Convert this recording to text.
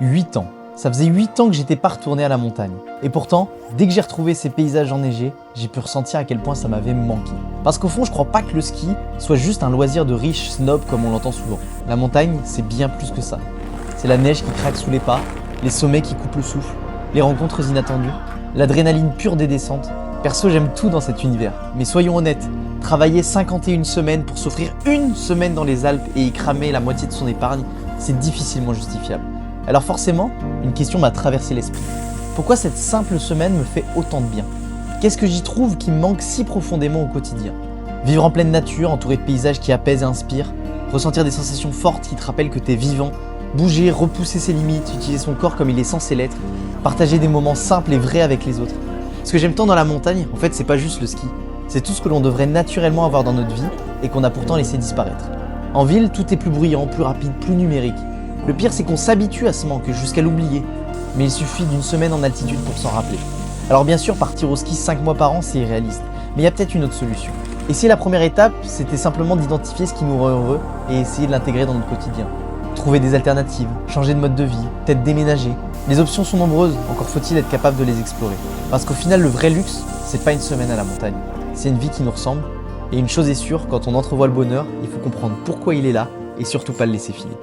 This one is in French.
8 ans. Ça faisait 8 ans que j'étais pas retourné à la montagne. Et pourtant, dès que j'ai retrouvé ces paysages enneigés, j'ai pu ressentir à quel point ça m'avait manqué. Parce qu'au fond, je crois pas que le ski soit juste un loisir de riches snobs comme on l'entend souvent. La montagne, c'est bien plus que ça. C'est la neige qui craque sous les pas, les sommets qui coupent le souffle, les rencontres inattendues, l'adrénaline pure des descentes. Perso, j'aime tout dans cet univers. Mais soyons honnêtes, travailler 51 semaines pour s'offrir une semaine dans les Alpes et y cramer la moitié de son épargne, c'est difficilement justifiable. Alors forcément, une question m'a traversé l'esprit. Pourquoi cette simple semaine me fait autant de bien? Qu'est-ce que j'y trouve qui me manque si profondément au quotidien? Vivre en pleine nature, entouré de paysages qui apaisent et inspirent, ressentir des sensations fortes qui te rappellent que t'es vivant, bouger, repousser ses limites, utiliser son corps comme il est censé l'être, partager des moments simples et vrais avec les autres. Ce que j'aime tant dans la montagne, en fait, c'est pas juste le ski. C'est tout ce que l'on devrait naturellement avoir dans notre vie et qu'on a pourtant laissé disparaître. En ville, tout est plus bruyant, plus rapide, plus numérique. Le pire, c'est qu'on s'habitue à ce manque jusqu'à l'oublier. Mais il suffit d'une semaine en altitude pour s'en rappeler. Alors bien sûr, partir au ski 5 mois par an, c'est irréaliste. Mais il y a peut-être une autre solution. Et si la première étape, c'était simplement d'identifier ce qui nous rend heureux et essayer de l'intégrer dans notre quotidien. Trouver des alternatives, changer de mode de vie, peut-être déménager. Les options sont nombreuses, encore faut-il être capable de les explorer. Parce qu'au final, le vrai luxe, c'est pas une semaine à la montagne. C'est une vie qui nous ressemble. Et une chose est sûre, quand on entrevoit le bonheur, il faut comprendre pourquoi il est là et surtout pas le laisser filer.